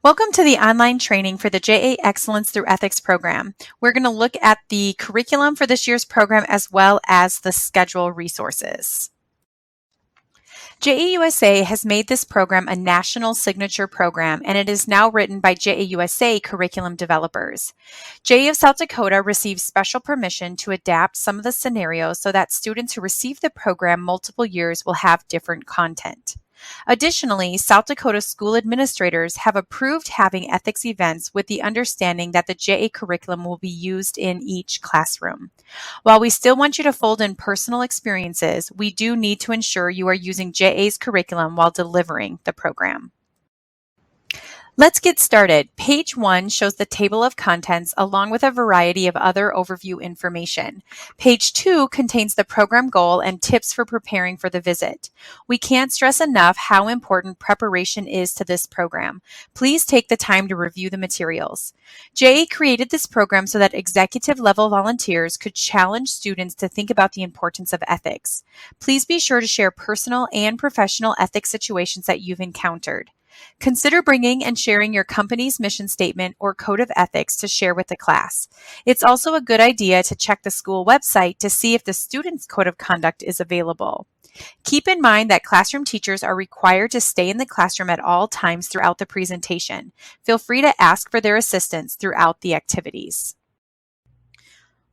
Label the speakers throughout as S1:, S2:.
S1: Welcome to the online training for the JA Excellence Through Ethics program. We're going to look at the curriculum for this year's program as well as the schedule resources. JAUSA has made this program a national signature program, and it is now written by JAUSA curriculum developers. JA of South Dakota received special permission to adapt some of the scenarios so that students who receive the program multiple years will have different content. Additionally, South Dakota school administrators have approved having ethics events with the understanding that the JA curriculum will be used in each classroom. While we still want you to fold in personal experiences, we do need to ensure you are using JA's curriculum while delivering the program. Let's get started. Page 1 shows the table of contents along with a variety of other overview information. Page 2 contains the program goal and tips for preparing for the visit. We can't stress enough how important preparation is to this program. Please take the time to review the materials. JA created this program so that executive level volunteers could challenge students to think about the importance of ethics. Please be sure to share personal and professional ethics situations that you've encountered. Consider bringing and sharing your company's mission statement or code of ethics to share with the class. It's also a good idea to check the school website to see if the student's code of conduct is available. Keep in mind that classroom teachers are required to stay in the classroom at all times throughout the presentation. Feel free to ask for their assistance throughout the activities.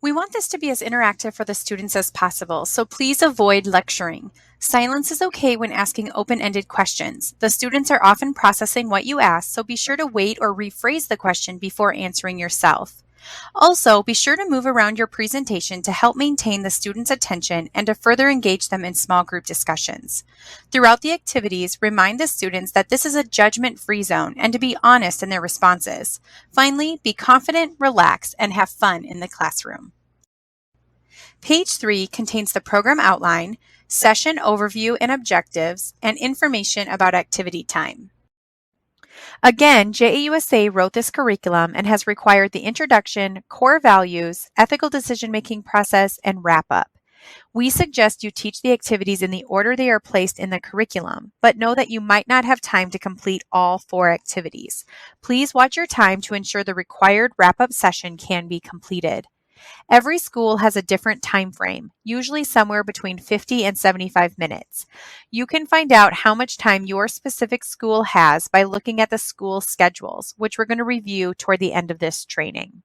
S1: We want this to be as interactive for the students as possible, so please avoid lecturing. Silence is okay when asking open-ended questions. The students are often processing what you ask, so be sure to wait or rephrase the question before answering yourself. Also, be sure to move around your presentation to help maintain the students' attention and to further engage them in small group discussions. Throughout the activities, remind the students that this is a judgment-free zone and to be honest in their responses. Finally, be confident, relax, and have fun in the classroom. Page 3 contains the program outline, session overview and objectives, and information about activity time. Again, JAUSA wrote this curriculum and has required the introduction, core values, ethical decision-making process, and wrap-up. We suggest you teach the activities in the order they are placed in the curriculum, but know that you might not have time to complete all 4 activities. Please watch your time to ensure the required wrap-up session can be completed. Every school has a different time frame, usually somewhere between 50 and 75 minutes. You can find out how much time your specific school has by looking at the school schedules, which we're going to review toward the end of this training.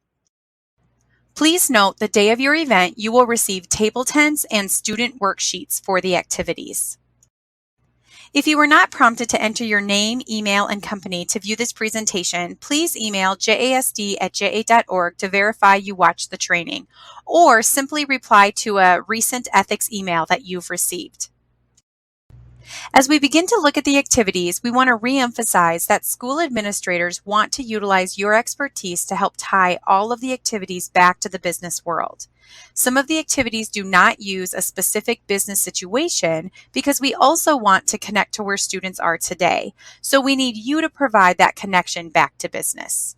S1: Please note the day of your event, you will receive table tents and student worksheets for the activities. If you were not prompted to enter your name, email, and company to view this presentation, please email jasd@ja.org to verify you watched the training, or simply reply to a recent ethics email that you've received. As we begin to look at the activities, we want to reemphasize that school administrators want to utilize your expertise to help tie all of the activities back to the business world. Some of the activities do not use a specific business situation because we also want to connect to where students are today. So we need you to provide that connection back to business.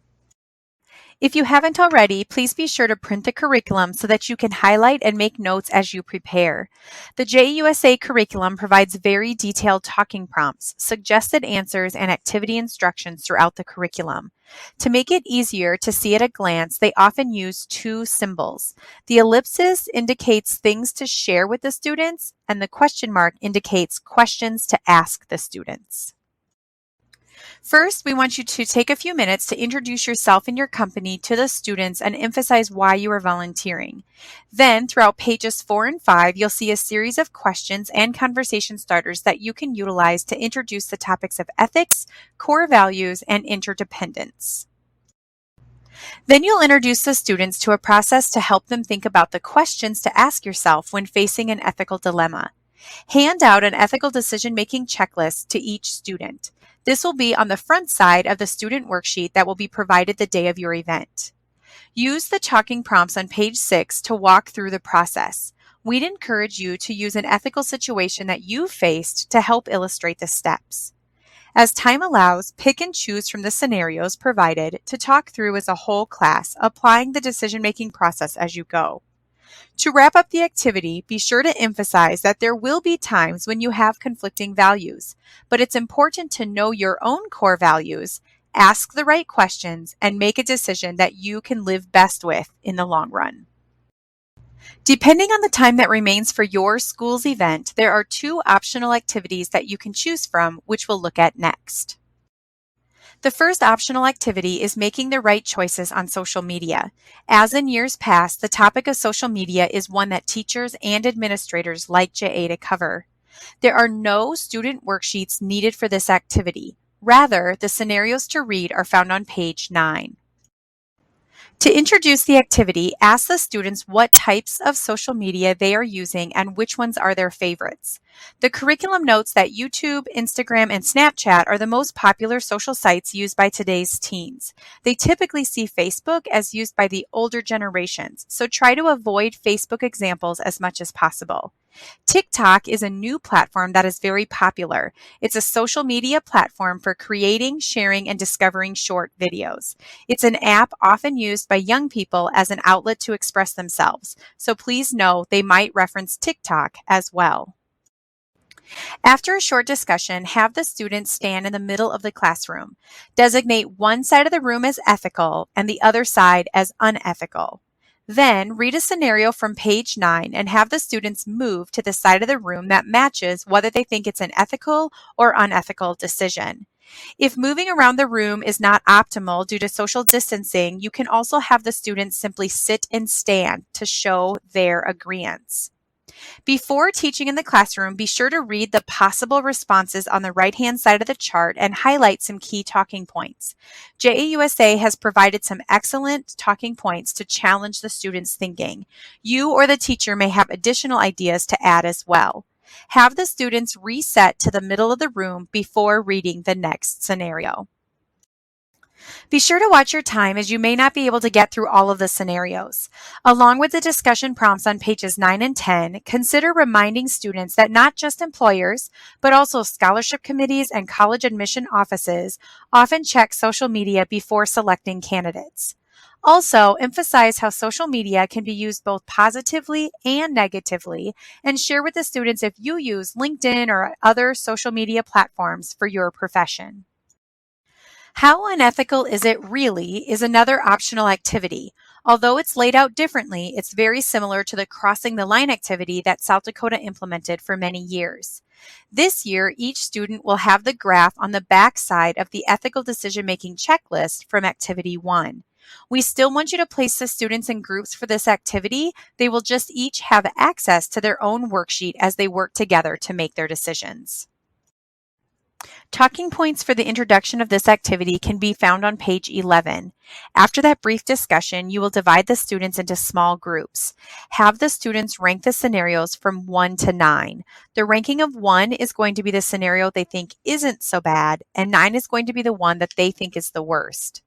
S1: If you haven't already, please be sure to print the curriculum so that you can highlight and make notes as you prepare. The JAUSA curriculum provides very detailed talking prompts, suggested answers, and activity instructions throughout the curriculum. To make it easier to see at a glance, they often use 2 symbols. The ellipsis indicates things to share with the students, and the question mark indicates questions to ask the students. First, we want you to take a few minutes to introduce yourself and your company to the students and emphasize why you are volunteering. Then, throughout pages 4 and 5, you'll see a series of questions and conversation starters that you can utilize to introduce the topics of ethics, core values, and interdependence. Then you'll introduce the students to a process to help them think about the questions to ask yourself when facing an ethical dilemma. Hand out an ethical decision-making checklist to each student. This will be on the front side of the student worksheet that will be provided the day of your event. Use the talking prompts on page 6 to walk through the process. We'd encourage you to use an ethical situation that you faced to help illustrate the steps. As time allows, pick and choose from the scenarios provided to talk through as a whole class, applying the decision-making process as you go. To wrap up the activity, be sure to emphasize that there will be times when you have conflicting values, but it's important to know your own core values ask the right questions, and make a decision that you can live best with in the long run. Depending on the time that remains for your school's event, there are 2 optional activities that you can choose from, which we'll look at next. The first optional activity is making the right choices on social media. As in years past, the topic of social media is one that teachers and administrators like JA to cover. There are no student worksheets needed for this activity. Rather, the scenarios to read are found on page 9. To introduce the activity, ask the students what types of social media they are using and which ones are their favorites. The curriculum notes that YouTube, Instagram, and Snapchat are the most popular social sites used by today's teens. They typically see Facebook as used by the older generations, so try to avoid Facebook examples as much as possible. TikTok is a new platform that is very popular. It's a social media platform for creating, sharing, and discovering short videos. It's an app often used by young people as an outlet to express themselves, so please know they might reference TikTok as well. After a short discussion, have the students stand in the middle of the classroom. Designate one side of the room as ethical and the other side as unethical. Then read a scenario from page 9 and have the students move to the side of the room that matches whether they think it's an ethical or unethical decision. If moving around the room is not optimal due to social distancing, you can also have the students simply sit and stand to show their agreeance. Before teaching in the classroom, be sure to read the possible responses on the right-hand side of the chart and highlight some key talking points. JAUSA has provided some excellent talking points to challenge the students' thinking. You or the teacher may have additional ideas to add as well. Have the students reset to the middle of the room before reading the next scenario. Be sure to watch your time as you may not be able to get through all of the scenarios. Along with the discussion prompts on pages 9 and 10, consider reminding students that not just employers, but also scholarship committees and college admission offices often check social media before selecting candidates. Also, emphasize how social media can be used both positively and negatively, and share with the students if you use LinkedIn or other social media platforms for your profession. How unethical is it really is another optional activity. Although it's laid out differently, it's very similar to the crossing the line activity that South Dakota implemented for many years. This year, each student will have the graph on the back side of the ethical decision-making checklist from Activity 1. We still want you to place the students in groups for this activity. They will just each have access to their own worksheet as they work together to make their decisions. Talking points for the introduction of this activity can be found on page 11. After that brief discussion, you will divide the students into small groups. Have the students rank the scenarios from 1 to 9. The ranking of 1 is going to be the scenario they think isn't so bad, and 9 is going to be the one that they think is the worst.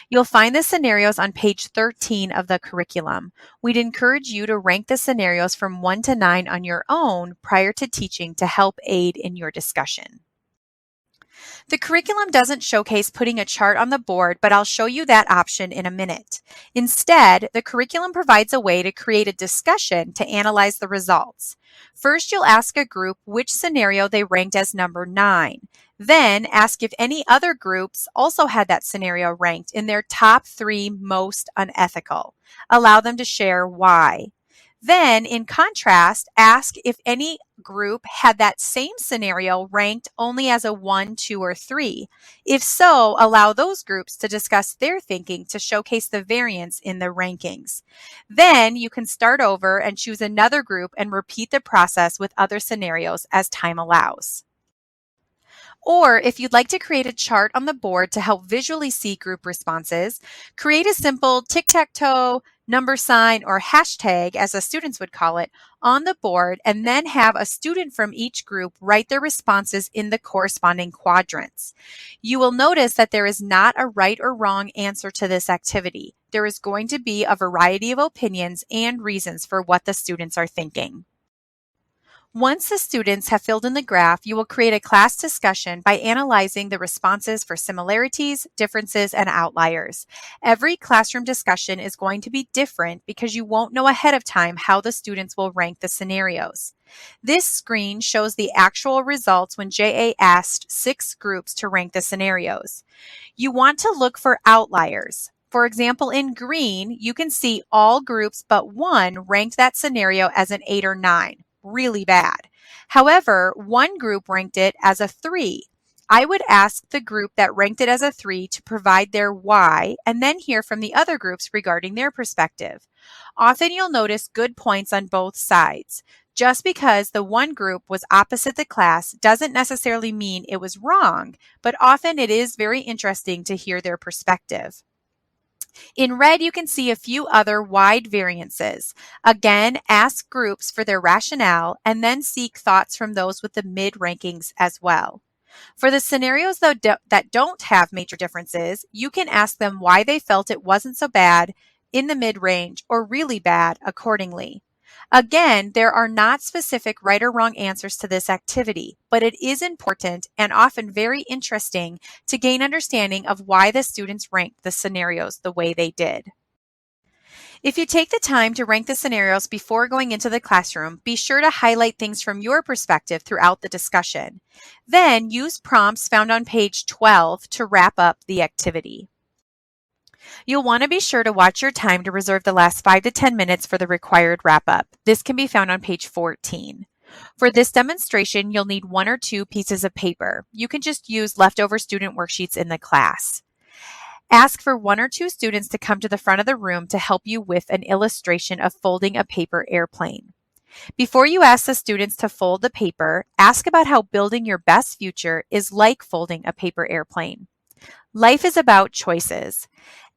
S1: You'll find the scenarios on page 13 of the curriculum. We'd encourage you to rank the scenarios from 1 to 9 on your own prior to teaching to help aid in your discussion. The curriculum doesn't showcase putting a chart on the board, but I'll show you that option in a minute. Instead, the curriculum provides a way to create a discussion to analyze the results. First, you'll ask a group which scenario they ranked as number 9. Then, ask if any other groups also had that scenario ranked in their top 3 most unethical. Allow them to share why. Then, in contrast, ask if any group had that same scenario ranked only as a 1, 2, or 3. If so, allow those groups to discuss their thinking to showcase the variance in the rankings. Then you can start over and choose another group and repeat the process with other scenarios as time allows. Or if you'd like to create a chart on the board to help visually see group responses, create a simple tic-tac-toe, number sign, or hashtag, as the students would call it, on the board, and then have a student from each group write their responses in the corresponding quadrants. You will notice that there is not a right or wrong answer to this activity. There is going to be a variety of opinions and reasons for what the students are thinking. Once the students have filled in the graph, you will create a class discussion by analyzing the responses for similarities, differences, and outliers. Every classroom discussion is going to be different because you won't know ahead of time how the students will rank the scenarios. This screen shows the actual results when JA asked 6 groups to rank the scenarios. You want to look for outliers. For example, in green, you can see all groups but one ranked that scenario as an 8 or 9. Really bad. However, one group ranked it as a 3. I would ask the group that ranked it as a 3 to provide their why and then hear from the other groups regarding their perspective. Often you'll notice good points on both sides. Just because the one group was opposite the class doesn't necessarily mean it was wrong, but often it is very interesting to hear their perspective. In red, you can see a few other wide variances. Again, ask groups for their rationale and then seek thoughts from those with the mid rankings as well. For the scenarios that don't have major differences, you can ask them why they felt it wasn't so bad, in the mid-range, or really bad accordingly. Again, there are not specific right or wrong answers to this activity, but it is important and often very interesting to gain understanding of why the students ranked the scenarios the way they did. If you take the time to rank the scenarios before going into the classroom, be sure to highlight things from your perspective throughout the discussion. Then use prompts found on page 12 to wrap up the activity. You'll want to be sure to watch your time to reserve the last 5 to 10 minutes for the required wrap-up. This can be found on page 14. For this demonstration, you'll need 1 or 2 pieces of paper. You can just use leftover student worksheets in the class. Ask for 1 or 2 students to come to the front of the room to help you with an illustration of folding a paper airplane. Before you ask the students to fold the paper, ask about how building your best future is like folding a paper airplane. Life is about choices.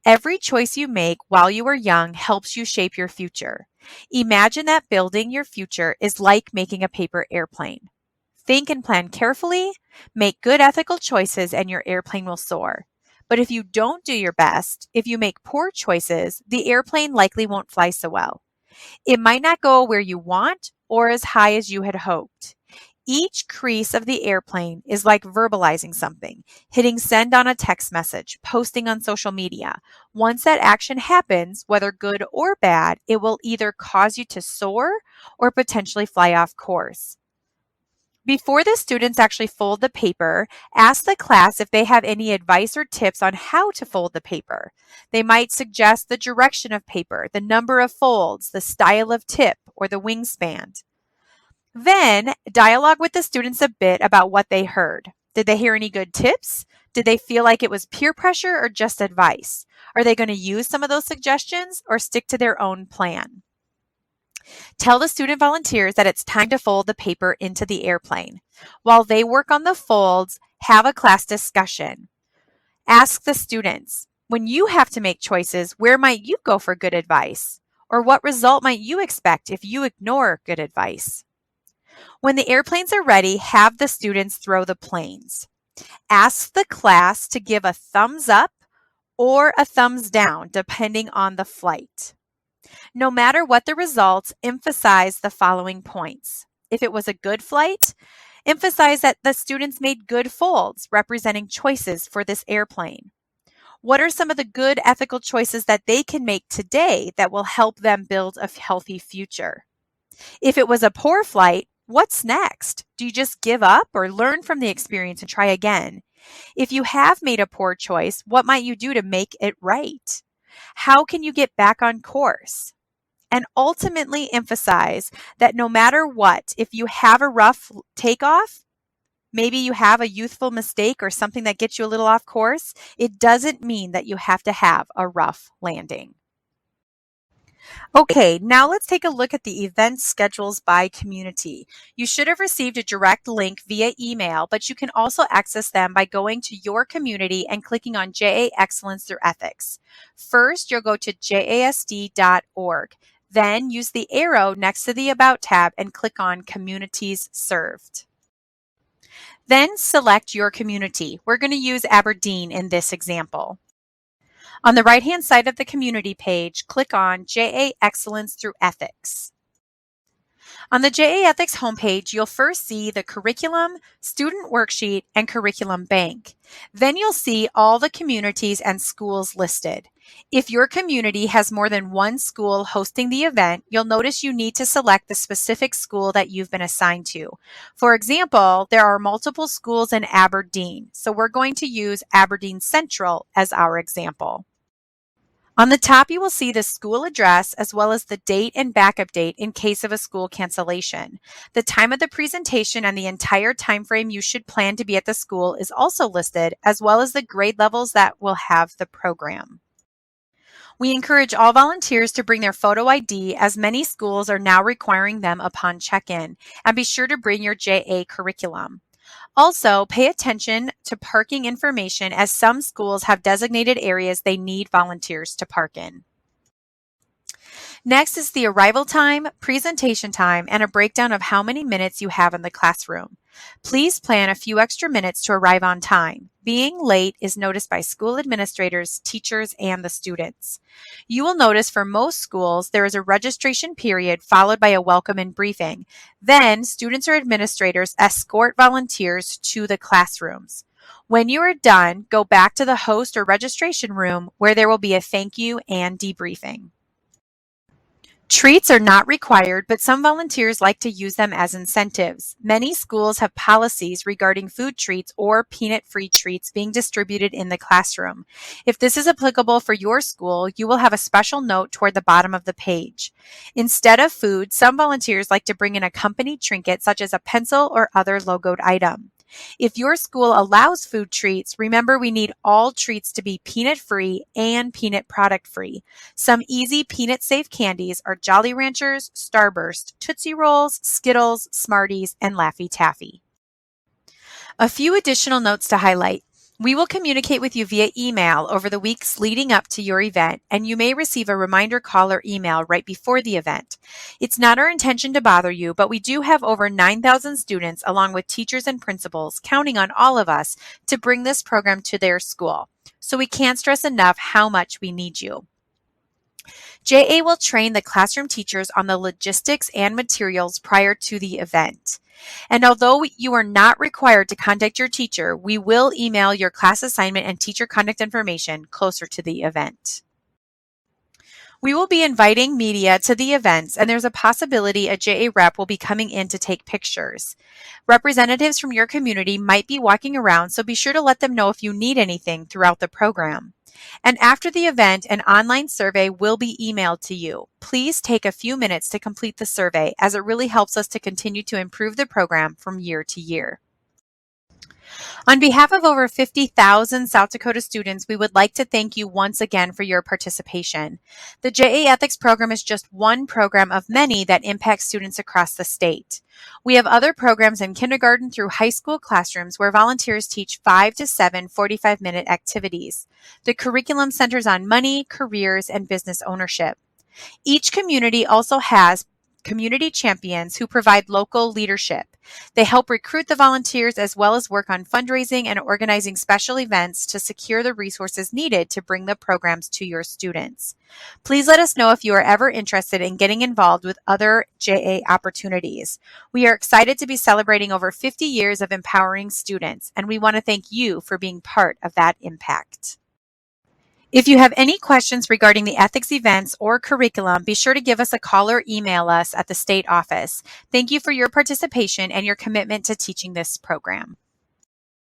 S1: Every choice you make while you are young helps you shape your future. Imagine that building your future is like making a paper airplane. Think and plan carefully, make good ethical choices, and your airplane will soar. But if you don't do your best, if you make poor choices, the airplane likely won't fly so well. It might not go where you want or as high as you had hoped. Each crease of the airplane is like verbalizing something, hitting send on a text message, posting on social media. Once that action happens, whether good or bad, it will either cause you to soar or potentially fly off course. Before the students actually fold the paper, ask the class if they have any advice or tips on how to fold the paper. They might suggest the direction of paper, the number of folds, the style of tip, or the wingspan. Then, dialogue with the students a bit about what they heard. Did they hear any good tips? Did they feel like it was peer pressure or just advice? Are they going to use some of those suggestions or stick to their own plan? Tell the student volunteers that it's time to fold the paper into the airplane. While they work on the folds, have a class discussion. Ask the students, when you have to make choices, where might you go for good advice? Or what result might you expect if you ignore good advice? When the airplanes are ready, have the students throw the planes. Ask the class to give a thumbs up or a thumbs down, depending on the flight. No matter what the results, emphasize the following points. If it was a good flight, emphasize that the students made good folds, representing choices for this airplane. What are some of the good ethical choices that they can make today that will help them build a healthy future? If it was a poor flight, what's next? Do you just give up or learn from the experience and try again? If you have made a poor choice, what might you do to make it right? How can you get back on course? And ultimately emphasize that no matter what, if you have a rough takeoff, maybe you have a youthful mistake or something that gets you a little off course, it doesn't mean that you have to have a rough landing. Okay, now let's take a look at the event schedules by community. You should have received a direct link via email, but you can also access them by going to your community and clicking on JA Excellence Through Ethics. First, you'll go to jasd.org. Then use the arrow next to the About tab and click on Communities Served. Then select your community. We're going to use Aberdeen in this example. On the right-hand side of the community page, click on JA Excellence Through Ethics. On the JA Ethics homepage, you'll first see the curriculum, student worksheet, and curriculum bank. Then you'll see all the communities and schools listed. If your community has more than one school hosting the event, you'll notice you need to select the specific school that you've been assigned to. For example, there are multiple schools in Aberdeen, so we're going to use Aberdeen Central as our example. On the top, you will see the school address as well as the date and backup date in case of a school cancellation. The time of the presentation and the entire time frame you should plan to be at the school is also listed, as well as the grade levels that will have the program. We encourage all volunteers to bring their photo ID, as many schools are now requiring them upon check-in, and be sure to bring your JA curriculum. Also, pay attention to parking information, as some schools have designated areas they need volunteers to park in. Next is the arrival time, presentation time, and a breakdown of how many minutes you have in the classroom. Please plan a few extra minutes to arrive on time. Being late is noticed by school administrators, teachers, and the students. You will notice for most schools there is a registration period followed by a welcome and briefing. Then, students or administrators escort volunteers to the classrooms. When you are done, go back to the host or registration room where there will be a thank you and debriefing. Treats are not required, but some volunteers like to use them as incentives. Many schools have policies regarding food treats or peanut-free treats being distributed in the classroom. If this is applicable for your school, you will have a special note toward the bottom of the page. Instead of food, some volunteers like to bring in a company trinket such as a pencil or other logoed item. If your school allows food treats, remember we need all treats to be peanut-free and peanut product-free. Some easy peanut-safe candies are Jolly Ranchers, Starburst, Tootsie Rolls, Skittles, Smarties, and Laffy Taffy. A few additional notes to highlight. We will communicate with you via email over the weeks leading up to your event, and you may receive a reminder call or email right before the event. It's not our intention to bother you, but we do have over 9,000 students along with teachers and principals counting on all of us to bring this program to their school. So we can't stress enough how much we need you. JA will train the classroom teachers on the logistics and materials prior to the event. And although you are not required to contact your teacher, we will email your class assignment and teacher contact information closer to the event. We will be inviting media to the events, and there's a possibility a JA rep will be coming in to take pictures. Representatives from your community might be walking around, so be sure to let them know if you need anything throughout the program. And after the event, an online survey will be emailed to you. Please take a few minutes to complete the survey, as it really helps us to continue to improve the program from year to year. On behalf of over 50,000 South Dakota students, we would like to thank you once again for your participation. The JA Ethics program is just one program of many that impact students across the state. We have other programs in kindergarten through high school classrooms where volunteers teach 5 to 7 45-minute activities. The curriculum centers on money, careers, and business ownership. Each community also has community champions who provide local leadership. They help recruit the volunteers as well as work on fundraising and organizing special events to secure the resources needed to bring the programs to your students. Please let us know if you are ever interested in getting involved with other JA opportunities. We are excited to be celebrating over 50 years of empowering students, and we want to thank you for being part of that impact. If you have any questions regarding the ethics events or curriculum, be sure to give us a call or email us at the state office. Thank you for your participation and your commitment to teaching this program.